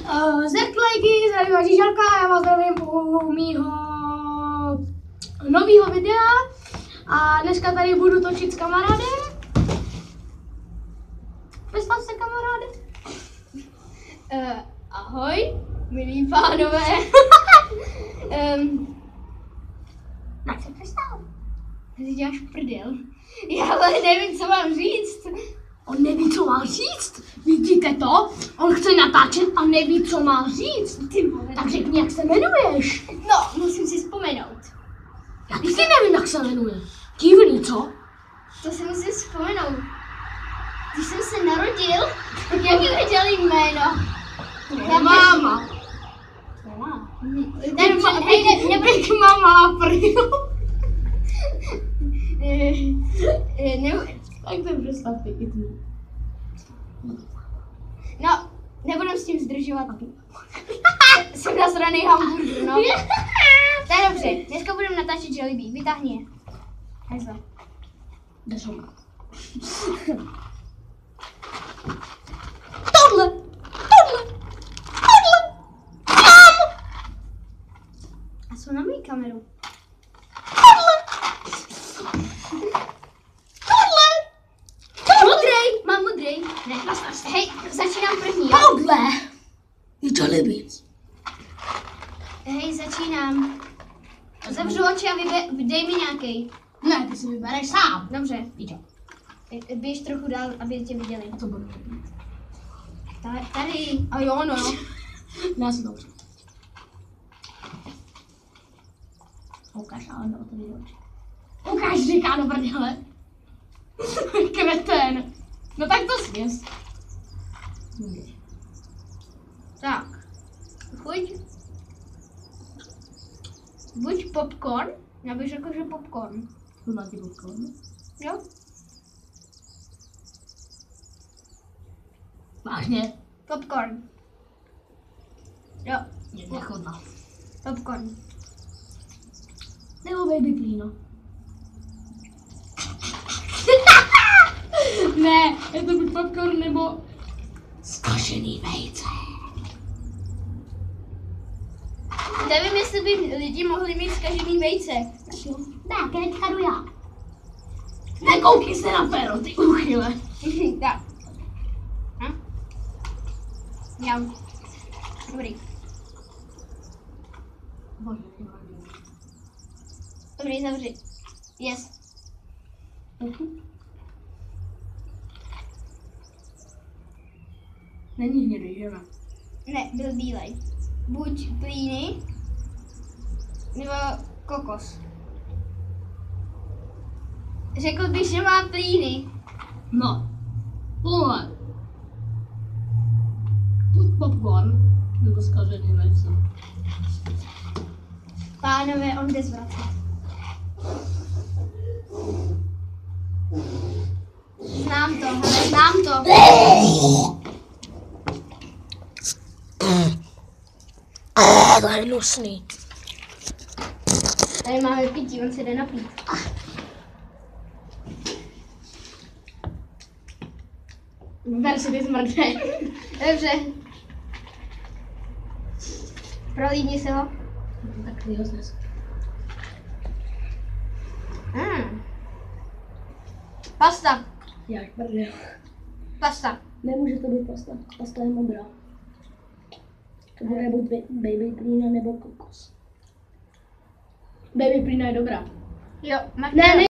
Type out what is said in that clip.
Zerklejky, zdravím vás Žížalka, já vás zdravím u mýho novýho videa a dneska tady budu točit s kamarádem. Představ se, kamaráde. Ahoj, milí pánové. Tak se představ. Ty děláš prdel. Já ale nevím, co mám říct. On neví, co má říct. Vidíte to? On chce natáčet a neví, co má říct. Ty vole. Tak řekni, jak se jmenuješ. No, musím si vzpomenout. Já taky nevím, jak se jmenuje. Divný, co? To si musím vzpomenout. Když jsem se narodil, tak jak mi věděli jméno? Máma. Nebrik mama, prýl. Tak to představ taky ty. No, nebudem s tím zdržovat. Jsem nasranej hamburger, no. To je dobře, dneska budeme natáčet Jollibee, vytáhni je. Hezle. Tohle. Tohle. A co na mý kameru? Modrej, mám modrej. Ne, hej, začínám první. Tohle. Je Jollibee. Hej, začínám. Zavřu oči a dej mi nějaký. Ne, ty si vybereš sám. Dobře. Víte. Běž trochu dál, aby tě viděli. A to budu mít. Tady. A jo, no. Já si dobře. Ukáž, ale no, to vidíš. Ukáž, říká do prdele. Kreten. No tak to směs. Tak. Buď popcorn, já bych řekl, že popcorn. To máte popcorn? Jo? Vážně? Popcorn. Jo. Je nechutná. Popcorn. Nebo baby plíno. Ne, je to buď popcorn nebo zkažený vejce. Nevím, jestli by lidi mohli mít zkažený vejce. Tak, teďka jdu já. Nekoukej se na pero, ty uchyle. Tak. Já. Dobrý. Dobrý, zavři. Yes. Není hnědý, že ne? Ne, byl bílej. Buď plíny, nebo kokos. Řekl bych, že má plíny. No. Tohle. Buď popcorn, nebo zkažený vejce. Pánové, on jde zvracet. Znám to, hele, znám to. To je hnusný. Tady máme pití, on se jde napít. Ber si ty zmrdé. Dobře. Prolídni se ho. Tak ty ho znes. Pasta. Jak prdel. Pasta. Nemůže to být pasta. Pasta je modrá. To bude buď baby plína nebo kokos. Baby plína je dobrá. Jo, Ne,